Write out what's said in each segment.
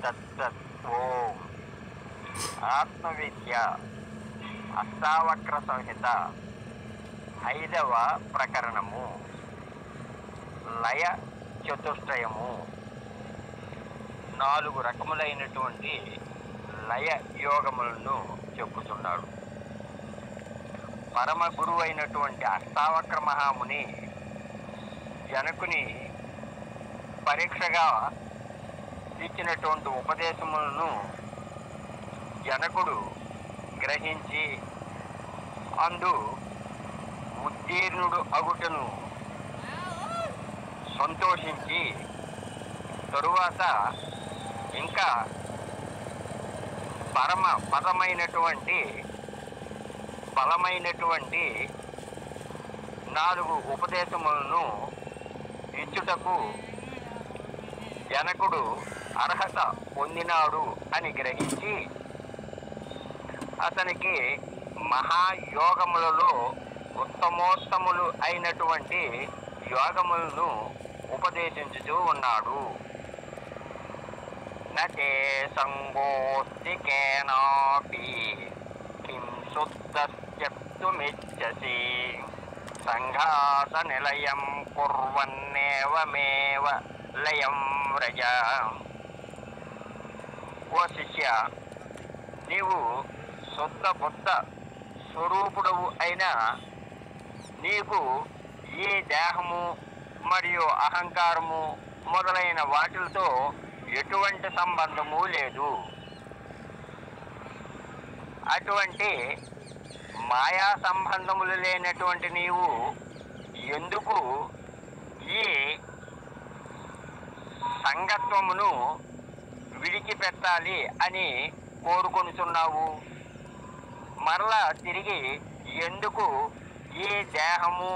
తత్సత్. ఓం. ఆత్మవిద్య అష్టావక్ర సంహిత 5వ ప్రకరణము లయ చతుష్టయము. 4 రకములైనటువంటి లయ యోగములను చెప్పుతున్నాడు. పరమ గురువు అయినటువంటి అష్టావక్ర మహాముని జనకుని పరీక్షగా ఇచ్చినటువంటి ఉపదేశములను జనకుడు గ్రహించి అందు ఉత్తీర్ణుడు అగుటను సంతోషించి తరువాత ఇంకా పరమ పదమైనటువంటి బలమైనటువంటి 4 ఉపదేశములను ఇచ్చుటకు జనకుడు అర్హత పొందినాడు అని గ్రహించి అతనికి మహాయోగములలో ఉత్తమోత్తములు అయినటువంటి యోగములను ఉపదేశించుతూ ఉన్నాడు. నతే సంగోస్తి కేనాపి కిం శుద్ధస్యప్తుమిచ్చసి సంఘాత నిలయం కుర్వన్నేవమేవ లయం వ్రజ. ఓ శిష్య, నీవు శుద్ధ బుద్ధ స్వరూపుడవు అయినా నీకు ఈ దేహము మరియు అహంకారము మొదలైన వాటితో ఎటువంటి సంబంధము లేదు. అటువంటి మాయా సంబంధములు లేనటువంటి నీవు ఎందుకు ఈ సంగత్వమును విడిచిపెట్టాలి అని కోరుకొనుచున్నావు? మరలా తిరిగి ఎందుకు ఈ దేహము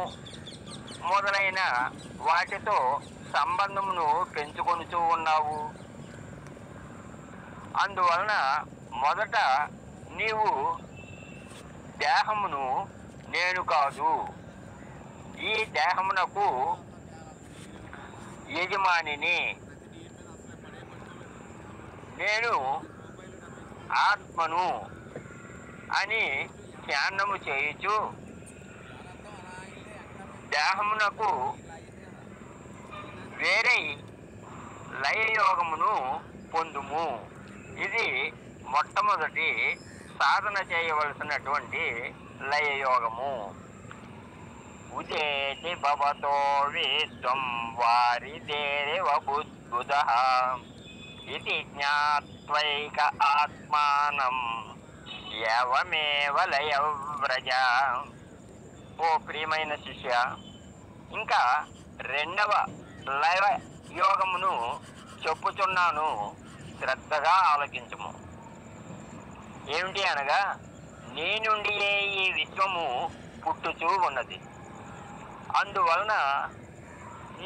మొదలైన వాటితో సంబంధమును పెంచుకొనుచూ ఉన్నావు? అందువలన మొదట నీవు దేహమును నేను కాదు, ఈ దేహమునకు యజమానిని, నేను ఆత్మను అని ధ్యానము చేయుచు దేహమునకు వేరే లయయోగమును పొందుము. ఇది మొట్టమొదటి సాధన చేయవలసినటువంటి లయయోగము. ఉదేతి భవతో విశ్వం వారిదేవ బుద్బుదః ఇది జ్ఞాత్వైక ఆత్మానం యవమేవ లయవ్రజ. ఓ ప్రియమైన శిష్య, ఇంకా 2వ లయ యోగమును చెప్పుచున్నాను, శ్రద్ధగా ఆలోచించుము. ఏమిటి అనగా, నీ నుండియే ఈ విశ్వము పుట్టుచూ ఉన్నది. అందువలన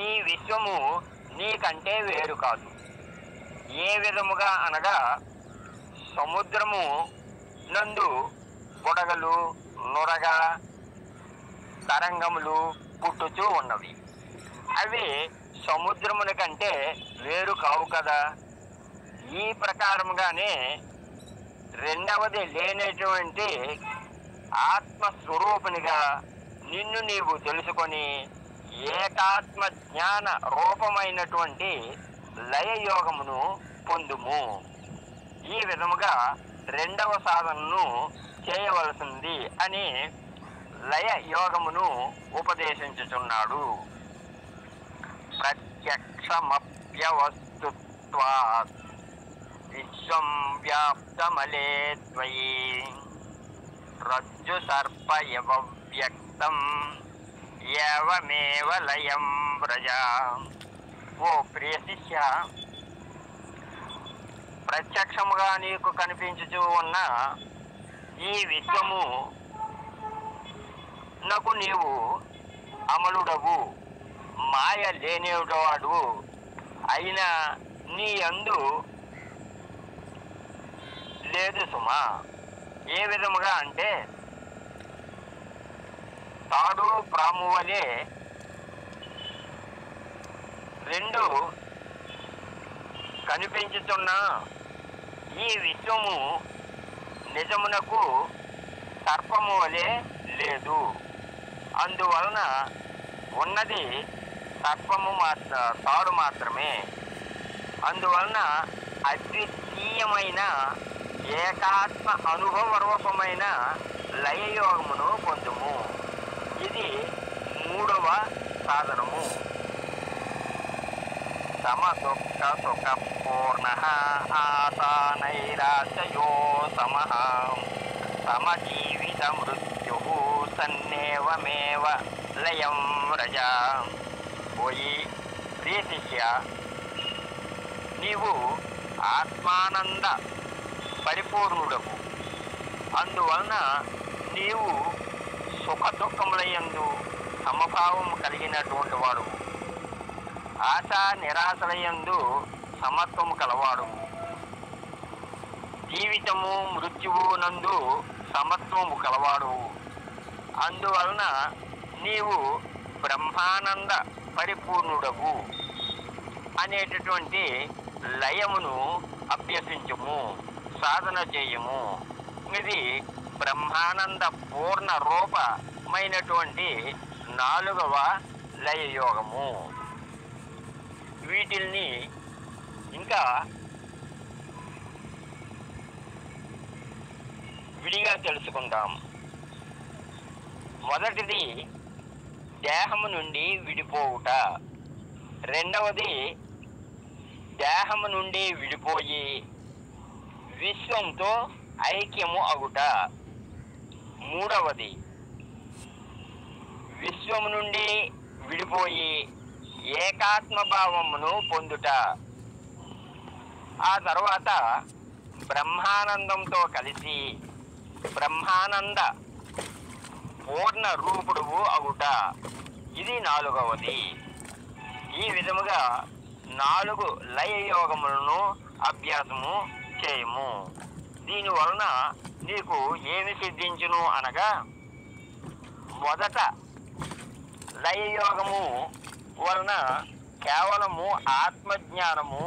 ఈ విశ్వము నీకంటే వేరు కాదు. ఏ విధముగా అనగా, సముద్రము నందు బుడగలు, నురగ, తరంగములు పుట్టుచూ ఉన్నవి. అవి సముద్రముల కంటే వేరు కావు కదా. ఈ ప్రకారముగానే 2వది లేనటువంటి ఆత్మస్వరూపునిగా నిన్ను నీవు తెలుసుకొని ఏకాత్మ జ్ఞాన రూపమైనటువంటి లయయోగమును పొందుము. ఈ విధముగా 2వ సాధనను చేయవలసింది అని లయ యోగమును ఉపదేశించుచున్నాడు. ప్రత్యక్షమప్యవస్తుత్వాత్ విశ్వం వ్యాప్తమలే త్వయి రజ్జు సర్ప యవ వ్యక్తం యవమేవ లయం వ్రజ. ఓ ప్రియ శిష్య, ప్రత్యక్షముగా నీకు కనిపించుచూ ఉన్న ఈ విశ్వము నకు నీవు అమలుడవు, మాయ లేనివాడు అయినా నీ యందు లేదు సుమా. ఏ విధముగా అంటే, తాడు ప్రాము వలె 2 కనిపించుతున్న ఈ విశ్వము నిజమునకు సర్పము వలె లేదు. అందువలన ఉన్నది సర్పము తాడు మాత్రమే. అందువలన అద్వితీయమైన ఏకాత్మ అనుభవ రూపమైన లయయోగమును పొందుము. ఇది 3వ సాధనము. సమదుఃఖ సుఖ పూర్ణ ఆసానైరాశయో సమః సమజీవిత మృత్యు సన్నేవమేవ లయం రజ. పోయి ప్రియ శిష్య, నీవు ఆత్మానంద పరిపూర్ణుడవు. అందువలన నీవు సుఖ దుఃఖములయందు సమభావం కలిగినటువంటి వాడు. ఆశా నిరాశలయందు సమత్వము కలవాడు. జీవితము మృత్యువు నందు సమత్వము కలవాడు. అందువలన నీవు బ్రహ్మానంద పరిపూర్ణుడవు అనేటటువంటి లయమును అభ్యసించుము, సాధన చేయము. ఇది బ్రహ్మానంద పూర్ణ రూపమైనటువంటి 4వ లయయోగము. వీటిల్ని ఇంకా విడిగా తెలుసుకుందాం. మొదటిది దేహము నుండి విడిపోవుట. రెండవది దేహము నుండి విడిపోయి విశ్వంతో ఐక్యము అగుట. మూడవది విశ్వము నుండి విడిపోయి ఏకాత్మ భావమును పొందుట. ఆ తర్వాత బ్రహ్మానందంతో కలిసి బ్రహ్మానంద పూర్ణ రూపుడువు అగుట. ఇది 4వది. ఈ విధముగా 4 లయయోగములను అభ్యాసము చేయము. దీనివలన నీకు ఏమి సిద్ధించును అనగా, మొదట లయయోగము వలన కేవలము ఆత్మజ్ఞానము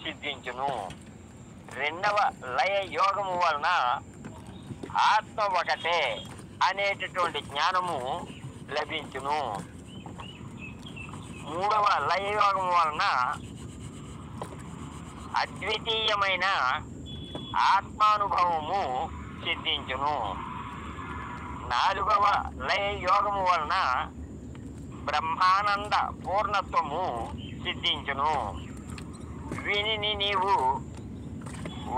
సిద్ధించును. రెండవ లయయోగము వలన ఆత్మ ఒకటే అనేటటువంటి జ్ఞానము లభించును. మూడవ లయయోగము వలన అద్వితీయమైన ఆత్మానుభవము సిద్ధించును. 4వ లయయోగము వలన బ్రహ్మానంద పూర్ణత్వము సిద్ధించును. వీనిని నీవు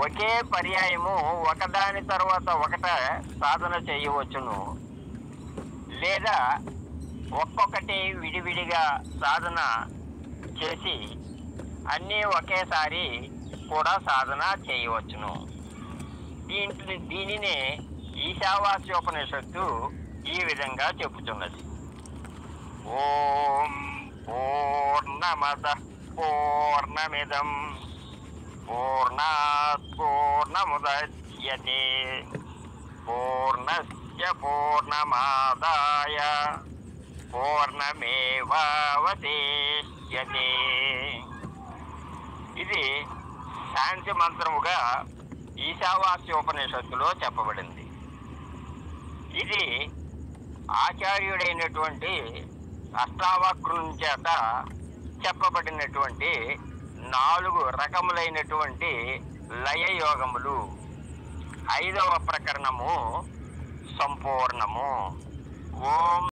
ఒకే పర్యాయము ఒకదాని తర్వాత ఒకట సాధన చేయవచ్చును, లేదా ఒక్కొక్కటి విడివిడిగా సాధన చేసి అన్నీ ఒకేసారి కూడా సాధన చేయవచ్చును. దీనినే ఈశావాస్యోపనిషత్తు ఈ విధంగా చెబుతున్నది. ఓం పూర్ణమదః పూర్ణమిదం పూర్ణాత్ పూర్ణముదచ్యతే పూర్ణస్య పూర్ణమాదాయ పూర్ణమేవావశిష్యతే. ఇది శాంతి మంత్రముగా ఈశావాస్యోపనిషత్తులో చెప్పబడింది. ఇది ఆచార్యుడైనటువంటి అష్టావక్రుని చేత చెప్పబడినటువంటి 4 రకములైనటువంటి లయయోగములు. 5వ ప్రకరణము సంపూర్ణము. ఓం